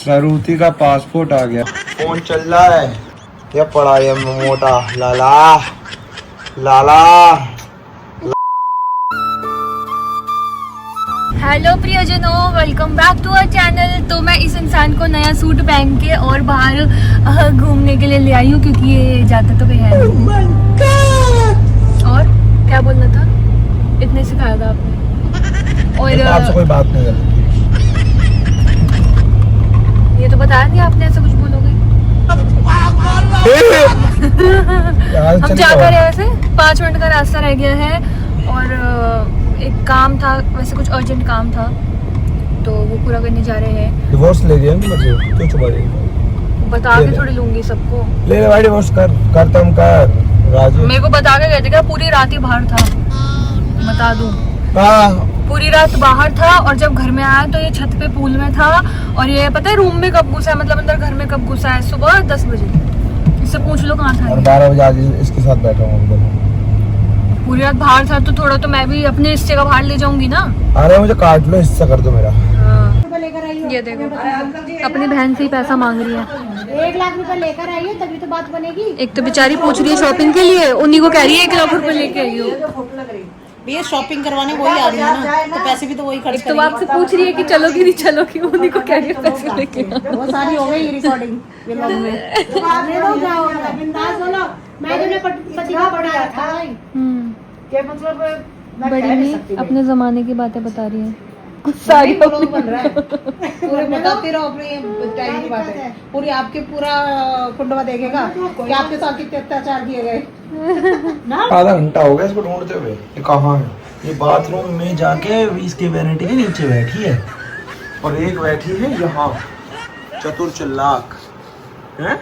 सरूती का पासपोर्ट आ गया। फोन चल रहा है या पड़ा है मोटा लाला लाला। हेलो प्रियजनों, welcome back to our channel. तो मैं इस इंसान को नया सूट पहन के और बाहर घूमने के लिए ले आई हूँ क्योंकि ये जाता तो कहीं है नहीं। और क्या बोलना था, इतने सिखाया था आपने। और आपसे कोई बात नहीं करती। ये तो बताया नहीं आपने, ऐसा कुछ बोलोगे। हम जाकर ऐसे 5 मिनट का रास्ता रह गया है और एक काम था, वैसे कुछ अर्जेंट काम था तो वो पूरा करने जा रहे हैं। डिवोर्स ले लिया मुझे, क्यों छुपा रही है? बता के थोड़ी लूंगी सबको। ले ले भाई, डिवोर्स कर तुम कर राजू। मेरे को बता के गए थे क्या? पूरी रात ही बाहर था, बता दूं। पूरी रात बाहर था और जब घर में आया तो ये छत पे पूल में था। और ये पता है रूम में कब घुसा है, मतलब अंदर घर में कब घुसा है? सुबह 10 बजे। इससे पूछ लो कहाँ था। और 12 बजे आज इसके साथ बैठा हूँ। पूरी रात बाहर था तो थोड़ा तो मैं भी अपने हिस्से का बाहर ले जाऊंगी ना। अरे मुझे काट लो, हिस्सा कर दो मेरा। ये देखो, अपनी बहन से ही पैसा मांग रही है। 1 लाख रुपए लेकर आई हो तभी तो बात बनेगी। एक तो बेचारी पूछ रही है शॉपिंग के लिए, उन्हीं को कह रही है 1 लाख रुपए लेके आई हो। भैया शॉपिंग करवाने वही आ रही है ना, तो पैसे भी तो वही खर्च एक तो आपसे पूछ रही है कि चलोगी नहीं चलोगी, उन्हीं को कह रही है पैसे लेके आओ। वो सारी हो गई रिकॉर्डिंग बिंदास बोलो। मैं जो पति का बढ़ा था क्या मतलब, बड़ी नहीं अपने जमाने की बातें बता रही है सारी बन रहा है। पूरे बताते रहो अपने टाइम की बातें। पूरी आपके पूरा कुंडवा देखेगा कि आपके साथ कितने अत्याचार किए गए। आधा घंटा हो गया इसको ढूंढते हुए। ये कहाँ है? ये बाथरूम में जाके इसके वैनिटी के नीचे बैठी है और एक बैठी है यहाँ चतुर चल्लाक है,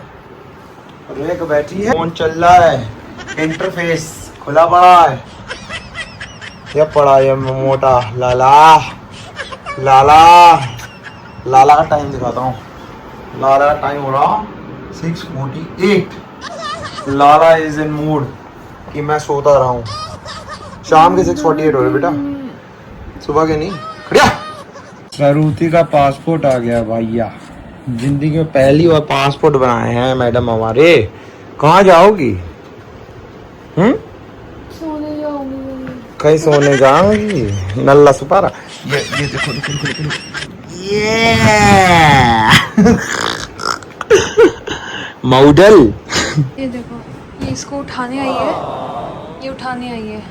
और एक बैठी है फोन चल रहा है, इंटरफेस खुला पड़ा है या पड़ा है मोटा लाला लाला। लाला का टाइम दिखाता हूँ। लाला का टाइम हो रहा 6:48। लाला इज इन मूड कि मैं सोता रहा हूँ। शाम के 6:48 हो रहे बेटा, सुबह के नहीं। खड़िया। सरूती का पासपोर्ट आ गया भैया। जिंदगी में पहली बार पासपोर्ट बनाए हैं मैडम हमारे। कहाँ जाओगी? सोने जाऊंगी। कहीं सोने जाओगी? नल्ला सुपारा। ये देखो देखो देखो देखो। ये मॉडल। ये देखो, ये इसको उठाने आई है, ये उठाने आई है।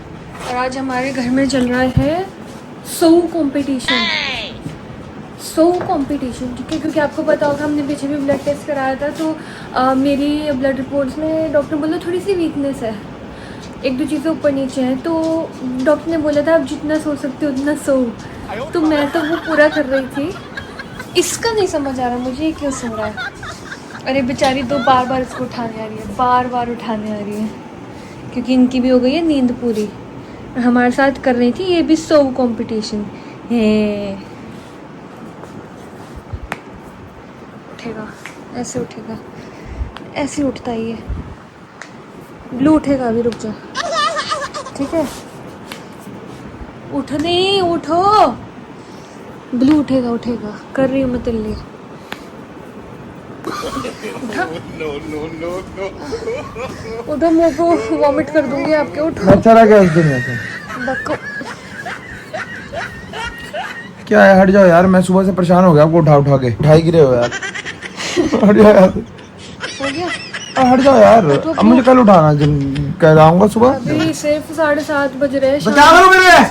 और आज हमारे घर में चल रहा है सौ कंपटीशन, ठीक है। क्योंकि आपको पता होगा हमने पीछे भी ब्लड टेस्ट कराया था तो मेरी ब्लड रिपोर्ट्स में डॉक्टर बोला थोड़ी सी वीकनेस है, 1-2 चीज़ें ऊपर नीचे हैं। तो डॉक्टर ने बोला था आप जितना सो सकते हो उतना सो। तो मैं तो वो पूरा कर रही थी। इसका नहीं समझ आ रहा मुझे ये क्यों सो रहा है। अरे बेचारी तो बार बार इसको उठाने आ रही है, बार बार उठाने आ रही है क्योंकि इनकी भी हो गई है नींद पूरी। और हमारे साथ कर रही थी ये भी सो कंपटीशन है। उठेगा, ऐसे उठेगा, ऐसे उठता ही है। ब्लू उठेगा अभी, रुक जा, ठीक है। उठने उठो, ब्लू उठेगा उठेगा। कर रही हूँ मैं तिल्ली। उठो, मुँह को वॉमिट कर दूंगी आपके। उठो। अच्छा लगा इस दुनिया से। बको। क्या है? हट जाओ यार, मैं सुबह से परेशान हो गया आपको उठा के। उठाई गिरे हो यार। हट जाओ यार, हो गया। हट जाओ यार। अब मुझे कल उठाना, कह रहा सुबह। अभी सिर्फ 7:30 बज रहे हैं। तो क्या करूं मेरे?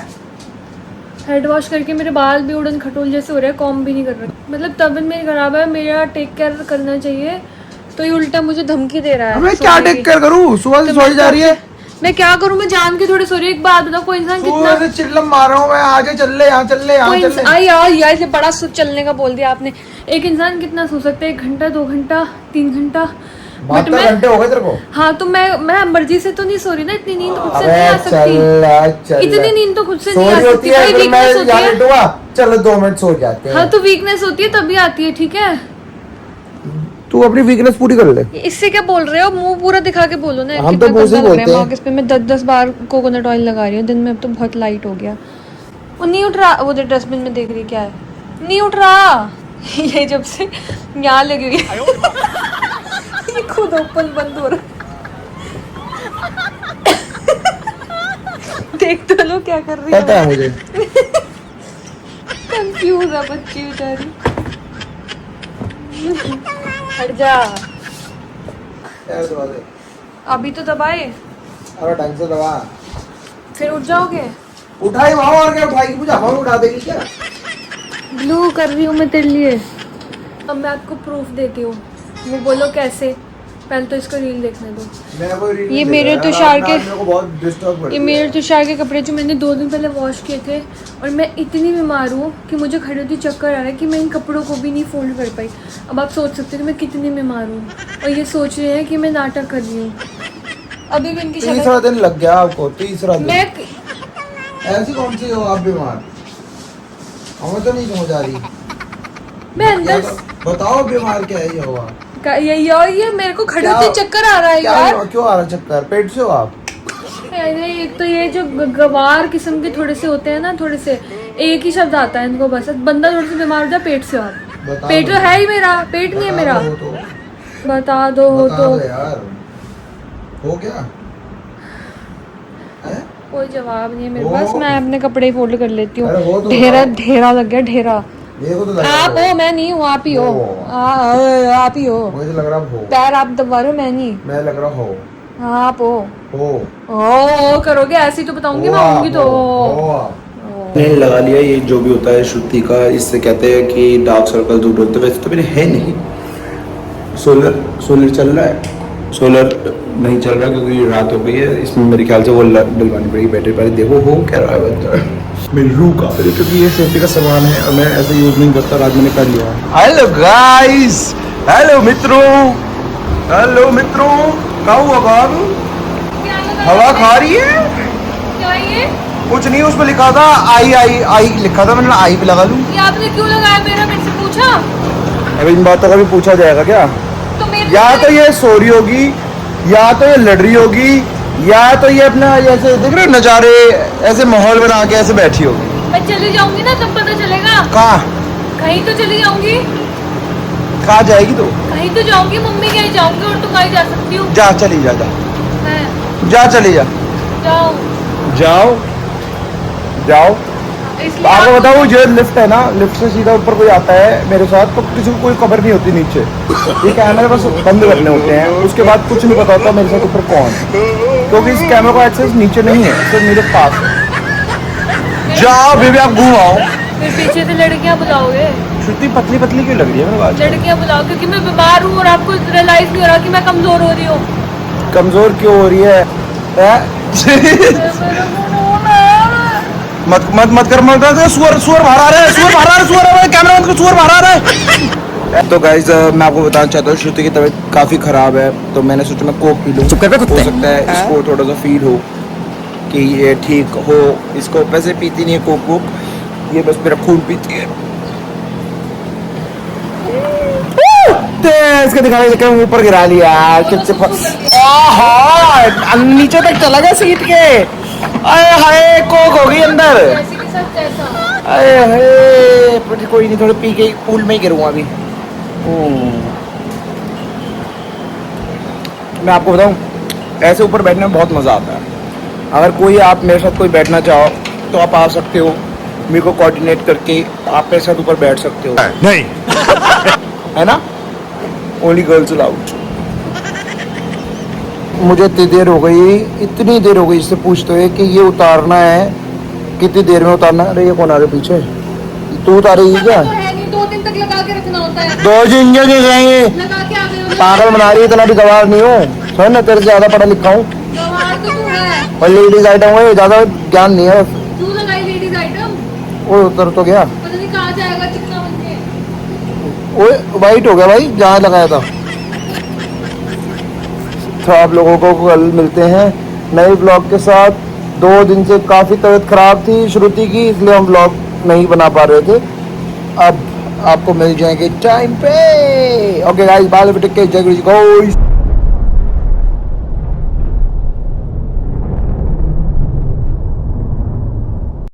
हेड वॉश करके मेरे बाल भी उड़न खटोल जैसे हो रहे हैं, कॉम्ब भी नहीं कर रहे। मतलब तबीयत मेरी खराब है, मेरा टेक केयर करना चाहिए तो ये उल्टा मुझे धमकी दे रहा है। अबे क्या टेक केयर करूं? सुबह से सोई जा रही है। मैं क्या करूं? मैं जान के थोड़ी सो रही। एक बात बताओ, कोई इंसान कितना से चिल्लम मार रहा हूं मैं, आगे चल ले, यहाँ चल ले, यहाँ चल ले। यार ये बड़ा चलने का बोल दिया आपने। एक इंसान कितना सो सकता है? 1 घंटा, 2 घंटा, 3 घंटा। 72 घंटे हो गए तेरे को। हाँ तो मैं मर्जी से तो नहीं सो रही ना, इतनी नींद खुद से नहीं आ सकती। इतनी नींद तो खुद से नहीं आ सकती। भाई वीकनेस होती है। चलो 2 मिनट सो जाते हैं। हाँ तो वीकनेस होती है तभी आती है, ठीक है। तू अपनी वीकनेस पूरी कर ले। इससे क्या बोल रहे हो? मुंह पूरा दिखा के बोलो ना। हम तो मुंह से बोलते हैं। इस पे मैं 10 बार कोकोनट ऑयल लगा रही हूँ दिन में। अब तो बहुत लाइट हो गया। वो नहीं उठ रहा, वो डस्टबिन में देख रही क्या है, नहीं उठ रहा ये जब से यहाँ लगी हुई है ये खुद ओपन बंद हो रहा देख तो लो क्या कर रही पता है मुझे। कंफ्यूज है बच्ची बेचारी। हट जा। यार दबा दे। अभी तो दबाए अरे ढंग से दबा। फिर उठ जाओगे। उठाई वहाँ और क्या उठाएगी? मुझे हवा में उठा देगी क्या? ब्लू कर रही हूँ मैं तेरे लिए। अब मैं आपको प्रूफ देती हूँ। वो बोलो कैसे? पहले तो इसको रील देखने दो। मैं कोई रील ये नहीं मेरे देख रहा तुषार यार, के मेरे को बहुत डिस्टर्ब कर ये मेरे तुषार के कपड़े जो मैंने 2 दिन पहले वॉश किए थे और मैं इतनी बीमार हूँ कि मुझे खड़े होते चक्कर आ रहा है कि मैं इन कपड़ों को भी नहीं फोल्ड कर पाई। अब आप सोच सकते हो कि मैं कितनी बीमार हूँ और ये सोच रहे हैं कि मैं नाटक कर रही हूँ। अभी भी इनकी तीसरा दिन लग गया आपको। तीसरा दिन मैं ऐसी कौन सी हो आप बीमार? हमें तो नहीं समझ आ रही। मैं अंदर बताओ बीमार क्या है ये हुआ? ये मेरे को खड़े होते चक्कर आ रहा है क्या यार। हुआ? क्यों आ रहा चक्कर? पेट से हो आप? अरे एक तो ये जो गवार किस्म के थोड़े से होते हैं ना, थोड़े से एक ही शब्द आता है इनको बस। बंदा थोड़ा सा बीमार हो जाए पेट से। आप पेट तो है ही मेरा, पेट नहीं है मेरा। बता दो तो यार हो क्या है? कोई जवाब नहीं है मेरे ओ। पास। मैं अपने कपड़े फोल्ड कर लेती अरे वो हूँ। तो ढेरा बताओ। ढेरा लग गया ढेरा। देखो तो लग आप रहा हो मैं नहीं हूँ, आप ही हो। ओ। आप ही हो। मुझे लग रहा हो। पैर आप दबा रहे हो मैं नहीं। मैं लग रहा हो हाँ आप हो। हो ओ करोगे ऐसे ही तो बताऊंगी मैं आऊंगी तो। मैंने लगा लिया। ये जो भी होता है श्रुति का, इससे कहते हैं कि डार्क सर्कल दूर होते। वैसे तो मेरे है नहीं। सोलर चल रहा है। सोलर नहीं चल रहा क्योंकि रात हो गई है। इसमें मेरे ख्याल से वो डलवानी पड़ेगी बैटरी। पहले देखो हो क्या रहा है बंदा। मेरी रूह का क्योंकि ये सेफ्टी का सामान है और मैं ऐसे यूज नहीं करता। आज मैंने कर लिया। हेलो गाइस, हेलो मित्रों, हेलो मित्रों। क्या हुआ बाबू? हवा खा रही है? क्या ये? कुछ नहीं, उसमें लिखा था आई आई आई लिखा था। मैंने आई पे लगा लूं। ये आपने क्यों लगाया? मेरे से पूछा? अब इन बातों का भी पूछा जाएगा क्या? तो मेरे या तो ये सो रही होगी, या तो ये लड़ रही होगी, या तो ये अपना ऐसे देख रहे हो नजारे, ऐसे माहौल बना के ऐसे बैठी होगी। मैं चली जाऊंगी ना तब पता चलेगा। कहाँ कहीं तो चली जाऊंगी। कहाँ जाएगी तो? कहीं तो जाऊंगी, मम्मी कहीं जाऊंगी और तुम कहीं जा सकती हो। जा चली जा, जा मैं जा चली जा। जाओ जाओ जाओ। इसलिए आपको आप- बताऊँ जो लिफ्ट है ना, लिफ्ट से सीधा ऊपर कोई आता है मेरे साथ तो किसी को कोई खबर नहीं होती नीचे। ये कैमरे बस बंद करने होते हैं, उसके बाद कुछ नहीं पता होता मेरे साथ ऊपर कौन है, क्योंकि इस कैमरे का एक्सेस नीचे नहीं है, सिर्फ मेरे पास है। जाओ बेबी आप घूम आओ। फिर पीछे से लड़कियां बुलाओगे? श्रुति पतली पतली क्यों लग रही है मेरे पास? लड़कियां बुलाओ क्योंकि मैं बीमार हूँ और आपको रियलाइज नहीं हो रहा कि मैं कमजोर हो रही हूँ। कमजोर क्यों हो रही है? मत मत मत कर मत कर। सुअर सुअर बाहर आ रहा है, सुअर बाहर आ रहा है, सुअर आ रहा है, कैमरा बंद कर, सुअर बाहर आ रहा है। तो गाइस मैं आपको बताना चाहता हूँ श्रुति की तबीयत काफी खराब है, तो मैंने सोचा मैं कोक पी लूं। हो सकता है इसको थोड़ा सा फील हो कि ये ठीक हो। इसको वैसे पीती नहीं है कोक वोक, ये बस मेरा खून पीती है। इसका दिखाने के चक्कर ऊपर गिरा लिया नीचे तक चला गया सीट के। अरे हाय कोक हो गई अंदर। जैसे के साथ कैसा? अरे हाय पर कोई नहीं, थोड़ा पी के पूल में ही गिरूंगा अभी। मैं आपको बताऊं ऐसे ऊपर बैठने में बहुत मजा आता है। अगर कोई आप मेरे साथ कोई बैठना चाहो तो आप आ सकते हो, मेरे को कोऑर्डिनेट करके आप मेरे साथ ऊपर बैठ सकते हो। नहीं है ना? Only girls allowed. मुझे इतनी देर हो गई इससे पूछते हुए कि ये उतारना है, कितनी देर में उतारना है। अरे ये कौन आ रहा है पीछे? तू उतार रही है क्या? तो है नहीं, 2 दिन तक लगा के रखना होता है। 2 दिन के जाएंगे। लगा के आ गए हो। पागल बना रही है, इतना भी गवार नहीं हूँ। सुन ना, तेरे से ज्यादा पढ़ा लिखा हूँ गवार तो तू है। और लेडीज आइटम है, ज्यादा ज्ञान नहीं है। तू लगाई लेडीज आइटम। वो उतर तो गया। पता नहीं कहाँ जाएगा चिकना बन के। वो वाइट हो गया भाई जहाँ लगाया था। तो आप लोगों को कल मिलते हैं नए ब्लॉग के साथ। 2 दिन से काफ़ी तबीयत खराब थी श्रुति की, इसलिए हम ब्लॉग नहीं बना पा रहे थे। अब आपको मिल जाएंगे टाइम पे। Okay guys, bye, take care, जय गुरु जी।